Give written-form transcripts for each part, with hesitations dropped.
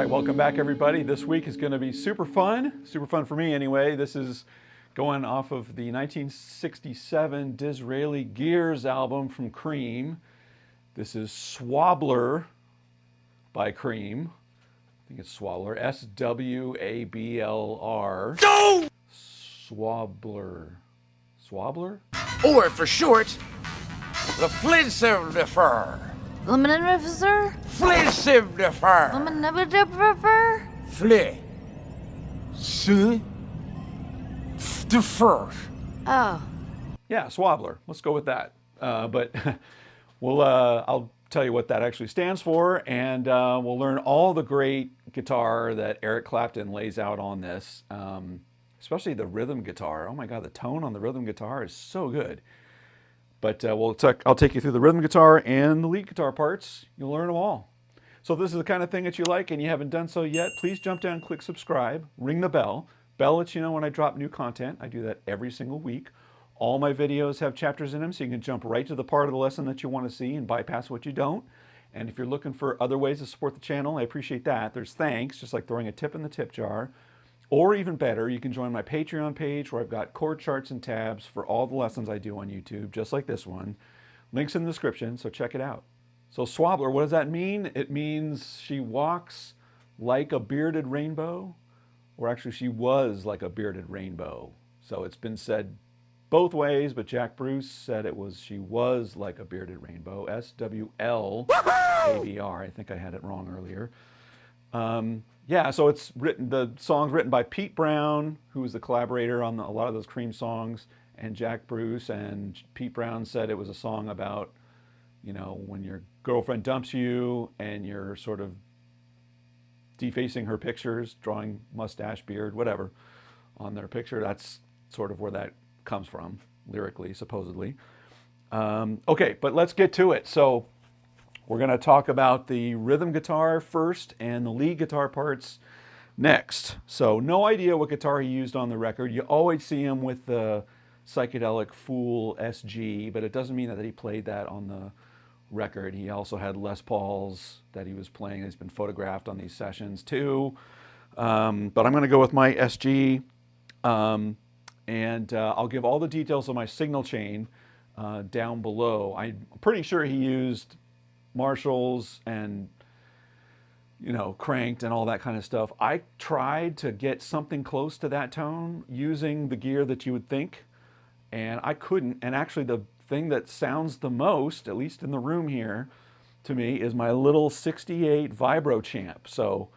right, welcome back everybody. This week is going to be super fun for me anyway. This is going off of the 1967 Disraeli Gears album from Cream. This is SWLABR by Cream. I think it's SWLABR, S-W-A-B-L-R. No! SWLABR. SWLABR? Or for short, the SWLABR. Limited officer? SWLABR. Limited officer? SWLABR. Oh. Yeah, SWLABR. Let's go with that. But I'll tell you what that actually stands for, and we'll learn all the great guitar that Eric Clapton lays out on this, especially the rhythm guitar. Oh my God, the tone on the rhythm guitar is so good. But I'll take you through the rhythm guitar and the lead guitar parts. You'll learn them all. So if this is the kind of thing that you like and you haven't done so yet, please jump down, click subscribe, ring the bell. Bell lets you know when I drop new content. I do that every single week. All my videos have chapters in them, so you can jump right to the part of the lesson that you want to see and bypass what you don't. And if you're looking for other ways to support the channel, I appreciate that. There's thanks, just like throwing a tip in the tip jar. Or even better, you can join my Patreon page where I've got chord charts and tabs for all the lessons I do on YouTube, just like this one. Links in the description, so check it out. So SWLABR, what does that mean? It means she walks like a bearded rainbow, or actually she was like a bearded rainbow. So it's been said both ways, but Jack Bruce said she was like a bearded rainbow, S-W-L-A-B-R. I think I had it wrong earlier. Yeah, so the song's written by Pete Brown, who was the collaborator on a lot of those Cream songs, and Jack Bruce. And Pete Brown said it was a song about, you know, when your girlfriend dumps you and you're sort of defacing her pictures, drawing mustache, beard, whatever, on their picture. That's sort of where that comes from, lyrically, supposedly. Okay, but let's get to it. So we're going to talk about the rhythm guitar first and the lead guitar parts next. So no idea what guitar he used on the record. You always see him with the psychedelic Fool SG, but it doesn't mean that he played that on the record. He also had Les Pauls that he was playing. It's been photographed on these sessions too. But I'm going to go with my SG, and I'll give all the details of my signal chain down below. I'm pretty sure he used Marshalls and, you know, cranked and all that kind of stuff. I tried to get something close to that tone using the gear that you would think, and I couldn't. And actually the thing that sounds the most, at least in the room here, to me, is my little 68 Vibro Champ. So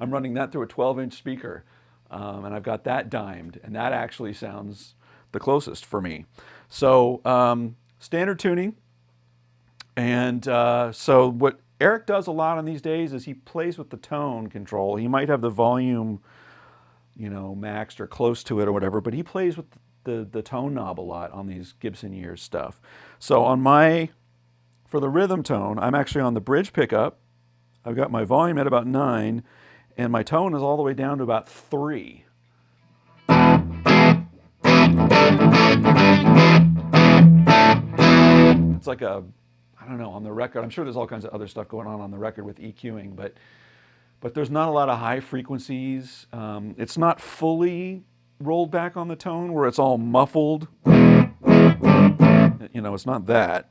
I'm running that through a 12-inch speaker, and I've got that dimed, and that actually sounds the closest for me. So standard tuning. And so what Eric does a lot on these days is he plays with the tone control. He might have the volume, you know, maxed or close to it or whatever, but he plays with the tone knob a lot on these Gibson Years stuff. So for the rhythm tone, I'm actually on the bridge pickup. I've got my volume at about 9, and my tone is all the way down to about 3. It's like I don't know, on the record, I'm sure there's all kinds of other stuff going on the record with EQing, but there's not a lot of high frequencies. It's not fully rolled back on the tone where it's all muffled. You know, it's not that.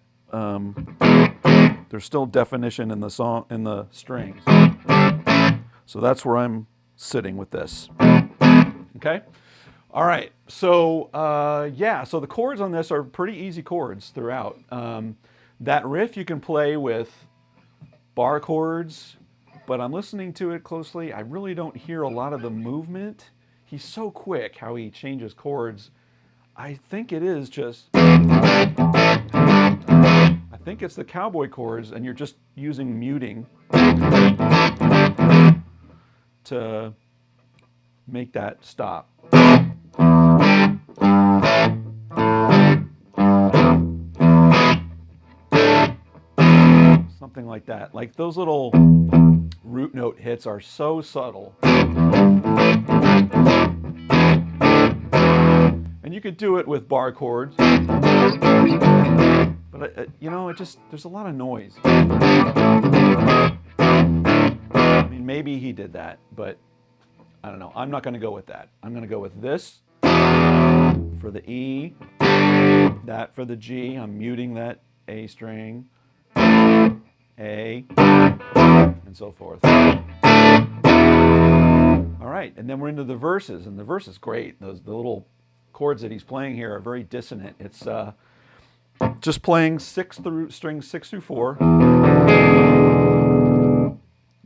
There's still definition in the strings. So that's where I'm sitting with this. Okay? All right. So yeah, so the chords on this are pretty easy chords throughout. That riff you can play with bar chords, but I'm listening to it closely. I really don't hear a lot of the movement. He's so quick how he changes chords. I think it is just, I think it's the cowboy chords, and you're just using muting to make that stop. Something like that. Like those little root note hits are so subtle. And you could do it with bar chords. But you know, there's a lot of noise. I mean, maybe he did that, but I don't know. I'm not going to go with that. I'm going to go with this for the E, that for the G. I'm muting that A string, A, and so forth. All right, and then we're into the verses, and the verse is great. The little chords that he's playing here are very dissonant. It's just playing strings 6 through 4.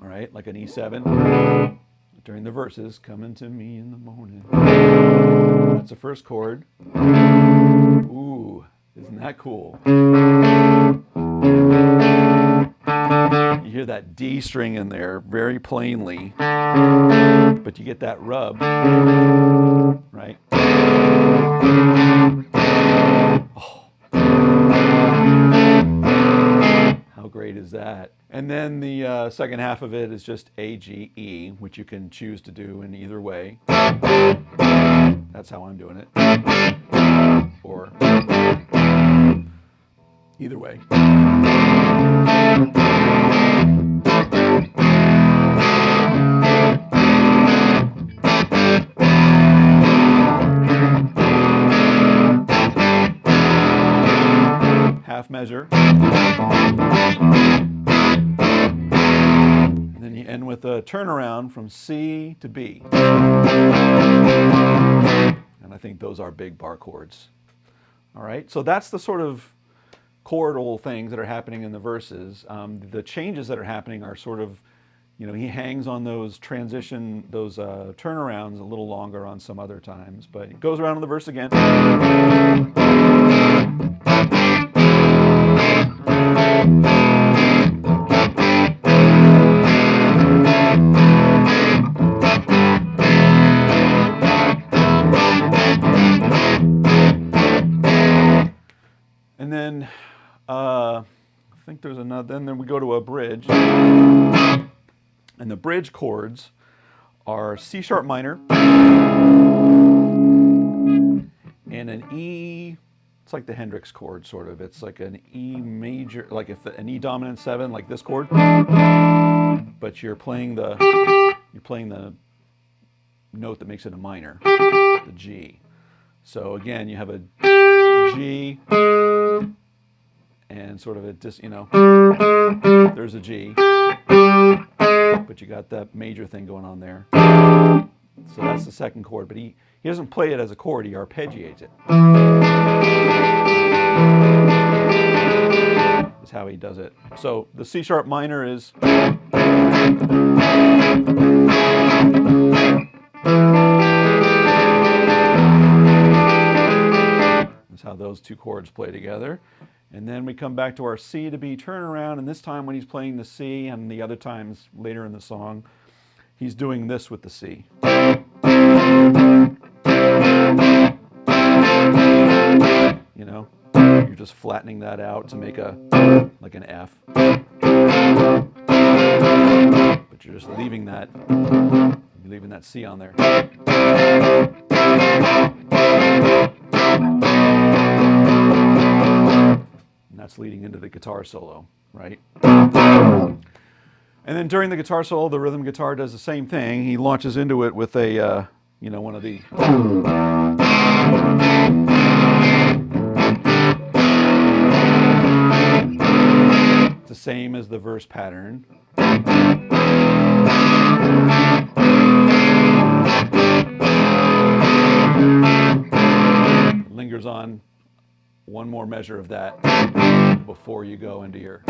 All right, like an E7 during the verses. Coming to me in the morning. That's the first chord. Ooh, isn't that cool? You hear that D string in there very plainly, but you get that rub, right? Oh. How great is that? And then the second half of it is just A, G, E, which you can choose to do in either way. That's how I'm doing it. Or either way. Half measure. And then you end with a turnaround from C to B. And I think those are big bar chords. All right, so that's the sort of chordal things that are happening in the verses. The changes that are happening are sort of, you know, he hangs on those turnarounds a little longer on some other times, but it goes around in the verse again. And then I think there's another, then we go to a bridge. And the bridge chords are C sharp minor and an E. It's like the Hendrix chord, sort of. It's like an E major, like if an E dominant 7, like this chord. But you're playing the note that makes it a minor, the G. So again, you have a G and sort of a there's a G, but you got that major thing going on there. So that's the second chord, but he doesn't play it as a chord, he arpeggiates it. That's how he does it. So the C sharp minor is that's how those two chords play together. And then we come back to our C to B turnaround, and this time when he's playing the C, and the other times later in the song, he's doing this with the C. You know, you're just flattening that out to make like an F. But you're just leaving that C on there. And that's leading into the guitar solo, right? And then during the guitar solo, the rhythm guitar does the same thing. He launches into it with a, one of the... It's the same as the verse pattern. It lingers on one more measure of that before you go into your...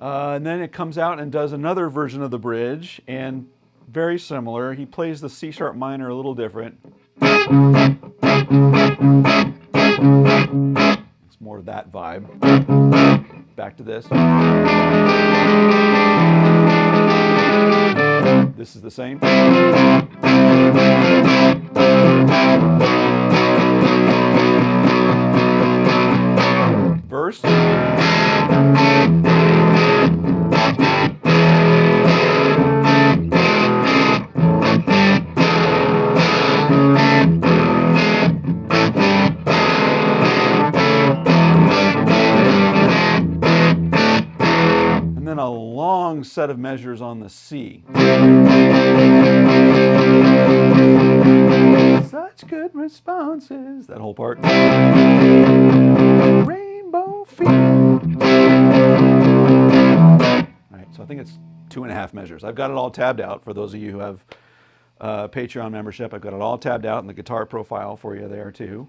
and then it comes out and does another version of the bridge, and very similar. He plays the C sharp minor a little different. It's more of that vibe. Back to this. This is the same. Verse. set of measures on the C. Such good responses. That whole part. Rainbow feet. All right, so I think it's 2.5 measures. I've got it all tabbed out for those of you who have Patreon membership. I've got it all tabbed out in the guitar profile for you there too.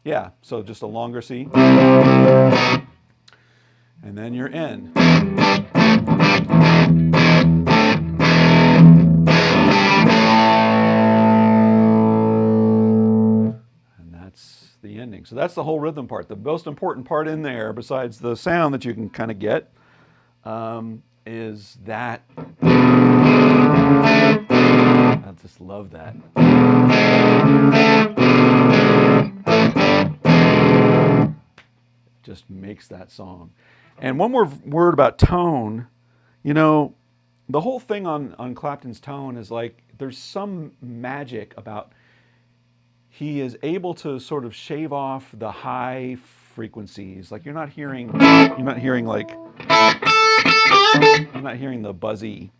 Yeah, so just a longer C. And then you're in. And that's the ending. So that's the whole rhythm part. The most important part in there, besides the sound that you can kind of get, is that. I just love that. Just makes that song. And one more word about tone. You know, the whole thing on Clapton's tone is like there's some magic about he is able to sort of shave off the high frequencies. Like you're not hearing the buzzy,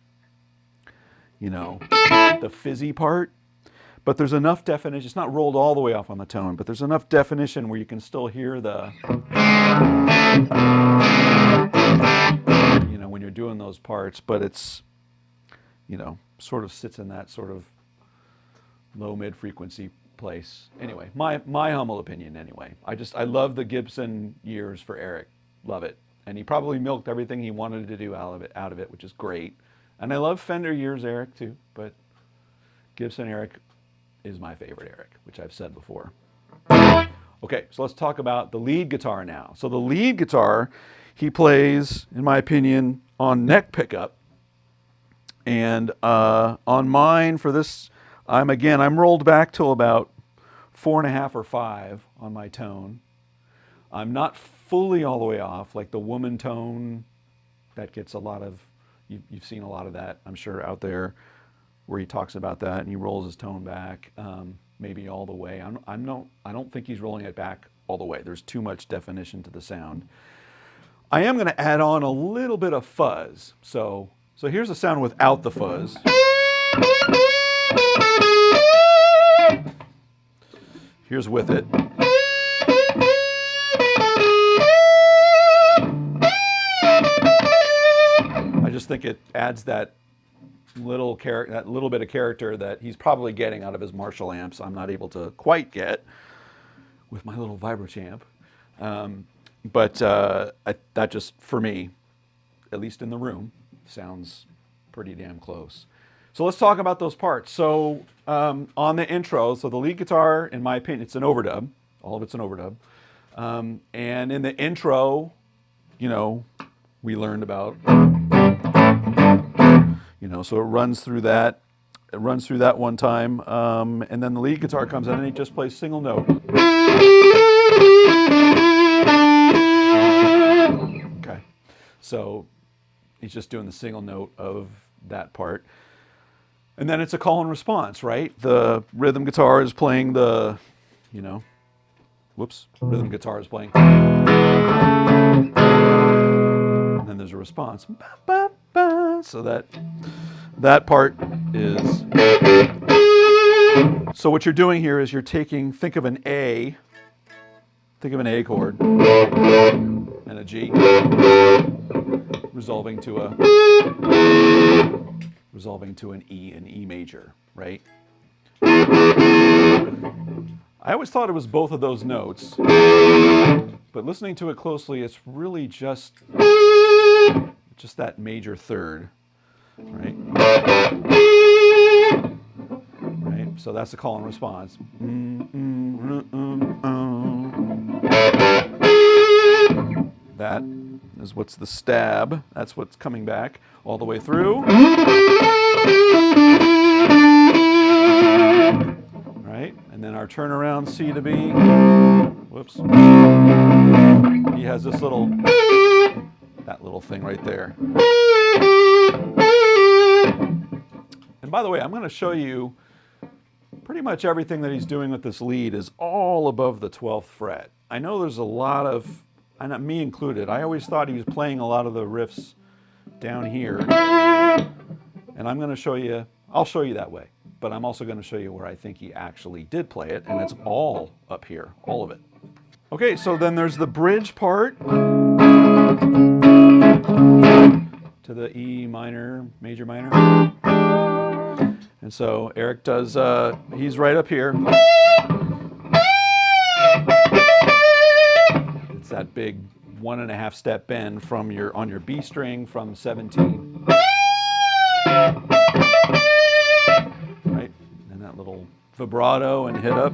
you know, the fizzy part. But there's enough definition. It's not rolled all the way off on the tone, but there's enough definition where you can still hear the, you know, when you're doing those parts, but it's, you know, sort of sits in that sort of low mid frequency place. Anyway, my humble opinion anyway. I love the Gibson years for Eric. Love it. And he probably milked everything he wanted to do out of it, which is great. And I love Fender years Eric too, but Gibson Eric is my favorite Eric, which I've said before. Okay, so let's talk about the lead guitar now. So the lead guitar, he plays, in my opinion, on neck pickup. And on mine for this, I'm rolled back till about 4.5 or 5 on my tone. I'm not fully all the way off, like the woman tone that gets a lot of, you've seen a lot of that, I'm sure, out there, where he talks about that and he rolls his tone back, maybe all the way. I don't think he's rolling it back all the way. There's too much definition to the sound. I am going to add on a little bit of fuzz. So here's the sound without the fuzz. Here's with it. I just think it adds that little bit of character that he's probably getting out of his Marshall amps. I'm not able to quite get with my little Vibrochamp. But that just, for me, at least in the room, sounds pretty damn close. So let's talk about those parts. So on the intro, so the lead guitar, in my opinion, it's an overdub. All of it's an overdub. And in the intro, you know, we learned about, you know, so it runs through that. It runs through that one time. And then the lead guitar comes in and he just plays single note. Okay. So he's just doing the single note of that part. And then it's a call and response, right? The rhythm guitar is playing the, you know, rhythm guitar is playing. And then there's a response. Ba, ba, ba. So that part is, so what you're doing here is you're taking, think of an A chord and a G, resolving to an E major, right? I always thought it was both of those notes, but listening to it closely, it's really just that major third, right? Right. So that's the call and response. That is what's the stab. That's what's coming back all the way through. Right? And then our turnaround C to B. Whoops. He has this that little thing right there. And by the way, I'm going to show you pretty much everything that he's doing with this lead is all above the 12th fret. I know there's a lot of, and me included, I always thought he was playing a lot of the riffs down here, and I'm going to show you, I'll show you that way, but I'm also going to show you where I think he actually did play it, and it's all up here, all of it. Okay, so then there's the bridge part to the E minor, major minor. And so Eric does, he's right up here. It's that big 1.5 step bend from on your B string from 17. Right? And that little vibrato and hit up.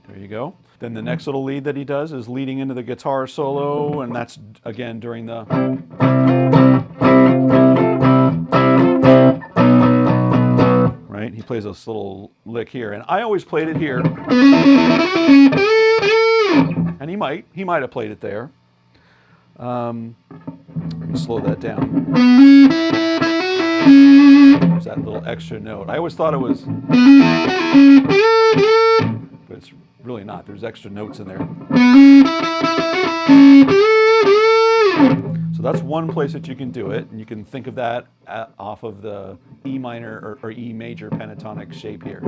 There you go. Then the next little lead that he does is leading into the guitar solo, and that's again during the right. He plays this little lick here, and I always played it here, and he might have played it there. Let me slow that down. There's that little extra note. I always thought it was, but it's really not. There's extra notes in there. So that's one place that you can do it, and you can think of that off of the E minor or E major pentatonic shape here,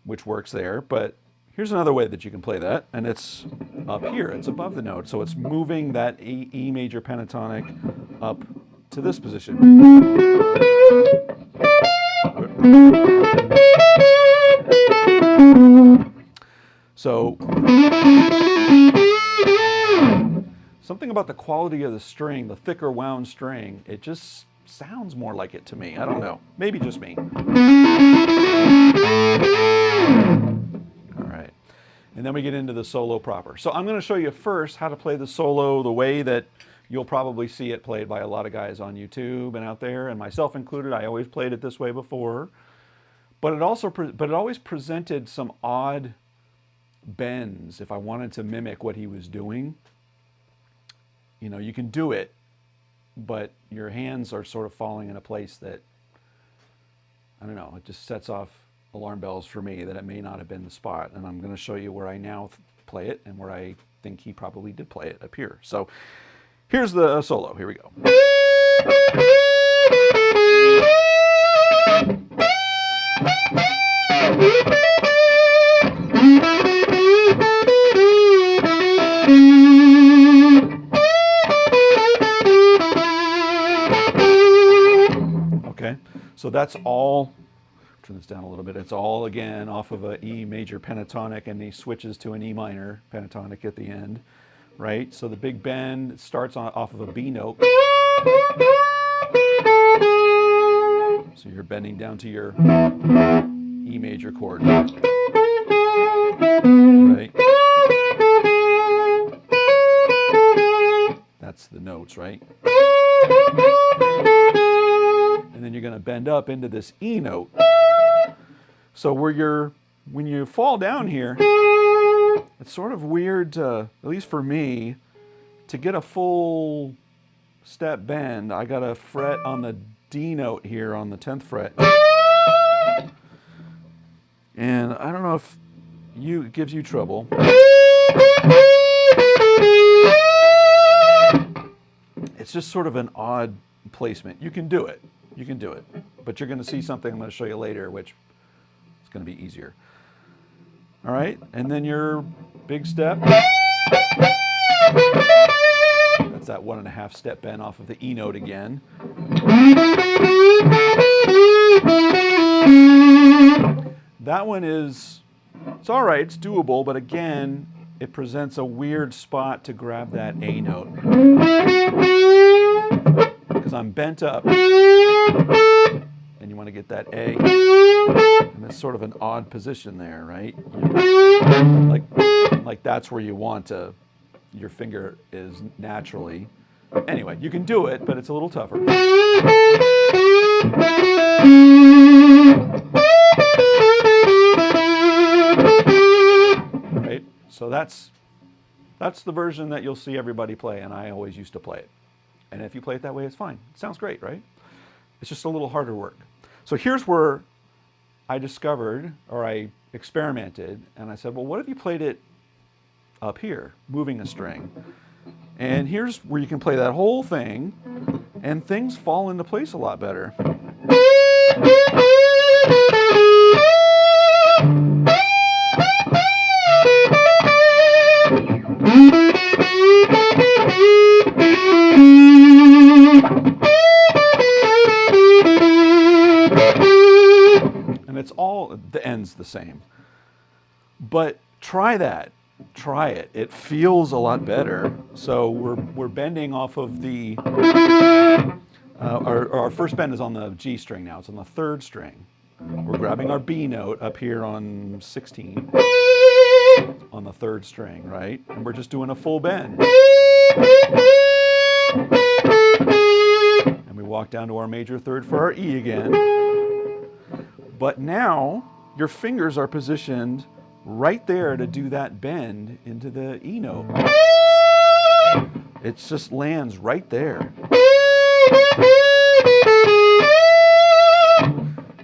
which works there. But here's another way that you can play that, and it's up here. It's above the note, so it's moving that E major pentatonic up to this position. So something about the quality of the string, the thicker wound string, it just sounds more like it to me. I don't know. Maybe just me. All right. And then we get into the solo proper. So I'm going to show you first how to play the solo the way that you'll probably see it played by a lot of guys on YouTube and out there, and myself included. I always played it this way before. But it always presented some odd bends if I wanted to mimic what he was doing. You know, you can do it, but your hands are sort of falling in a place that, I don't know, it just sets off alarm bells for me that it may not have been the spot. And I'm going to show you where I now play it and where I think he probably did play it up here. So here's the solo. Here we go. Okay, so that's all, turn this down a little bit, it's all again off of a E major pentatonic, and he switches to an E minor pentatonic at the end, right? So the big bend starts off of a B note. So you're bending down to your E major chord, right? That's the notes, right? And then you're going to bend up into this E note. So when you fall down here, it's sort of weird to, at least for me, to get a full step bend. I got to fret on the D note here on the 10th fret. And I don't know if it gives you trouble. It's just sort of an odd placement. You can do it. You can do it. But you're going to see something I'm going to show you later, which is going to be easier. All right? And then your big step. That's that 1.5 step bend off of the E note again. That one it's all right, it's doable, but again, it presents a weird spot to grab that A note. Because I'm bent up, and you want to get that A, and it's sort of an odd position there, right? Like that's where you want to, your finger is naturally. Anyway, you can do it, but it's a little tougher. Right? So that's the version that you'll see everybody play, and I always used to play it. And if you play it that way, it's fine. It sounds great, right? It's just a little harder work. So here's where I discovered, or I experimented, and I said, well, what if you played it up here, moving a string? And here's where you can play that whole thing, and things fall into place a lot better. And it's all, the end's the same. But try that. Try it. It feels a lot better. So we're bending off of the, our first bend is on the G string now. It's on the 3rd string. We're grabbing our B note up here on 16 on the 3rd string, right? And we're just doing a full bend. And we walk down to our major 3rd for our E again. But now your fingers are positioned right there to do that bend into the E note. It just lands right there.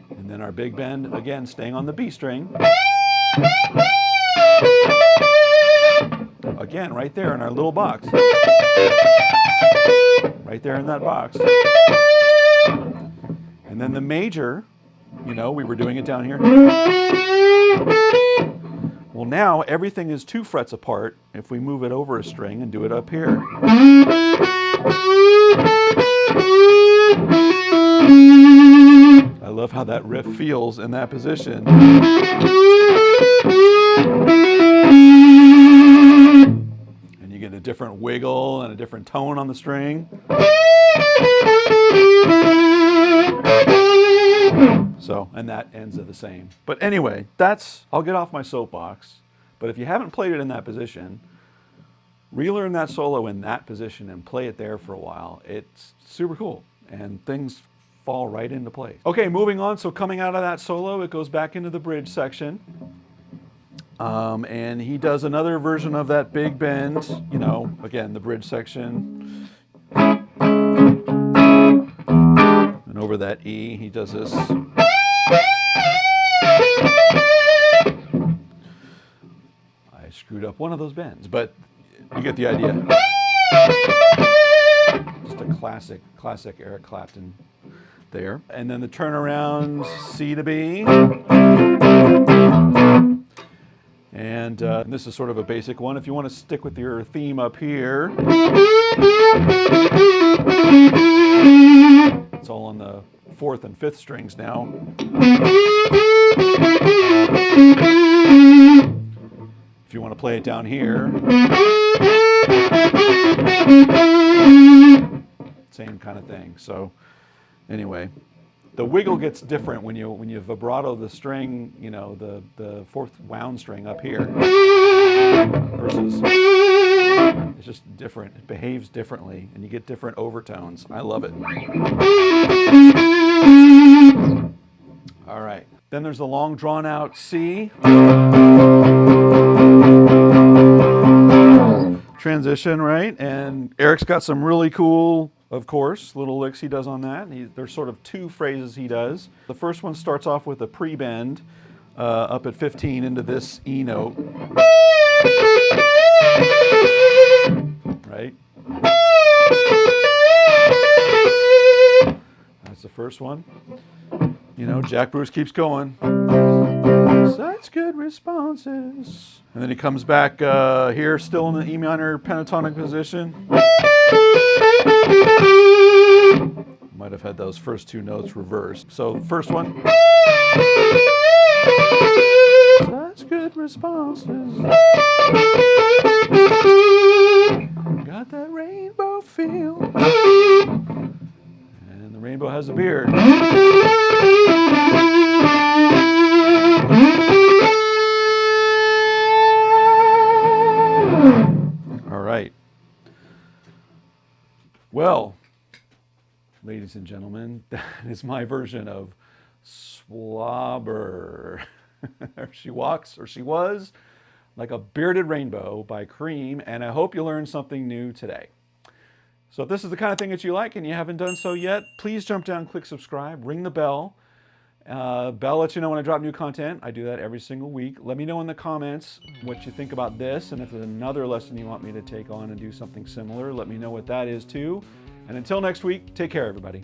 And then our big bend, again, staying on the B string. Again, right there in our little box. Right there in that box. And then the major, you know, we were doing it down here. Well, now everything is 2 frets apart if we move it over a string and do it up here. I love how that riff feels in that position. And you get a different wiggle and a different tone on the string. So, and that ends it the same. But anyway, I'll get off my soapbox. But if you haven't played it in that position, relearn that solo in that position and play it there for a while. It's super cool, and things fall right into place. Okay, moving on. So coming out of that solo, it goes back into the bridge section. And he does another version of that big bend, you know, again, the bridge section. And over that E, he does this. I screwed up one of those bends, but you get the idea. Just a classic Eric Clapton there. And then the turnaround, C to B. And this is sort of a basic one. If you want to stick with your theme up here, it's all on the 4th and 5th strings now. If you want to play it down here, same kind of thing. So anyway, the wiggle gets different when you vibrato the string, you know, the 4th wound string up here versus it's just different. It behaves differently, and you get different overtones. I love it. All right. Then there's the long drawn out C. Transition, right? And Eric's got some really cool, of course, little licks he does on that. There's sort of 2 phrases he does. The first one starts off with a pre-bend up at 15 into this E note. Right? That's the first one. You know, Jack Bruce keeps going. Such good responses. And then he comes back here, still in the E minor pentatonic position. Might have had those first 2 notes reversed. So, first one. Such good responses. Got that rainbow feel. And the rainbow has a beard. All right. Well, ladies and gentlemen, that is my version of SWLABR. She walks, or she was, like a bearded rainbow by Cream, and I hope you learned something new today. So if this is the kind of thing that you like and you haven't done so yet, please jump down, click subscribe, ring the bell, Bell lets you know when I drop new content. I do that every single week. Let me know in the comments what you think about this, and if there's another lesson you want me to take on and do something similar, let me know what that is too. And until next week, take care, everybody.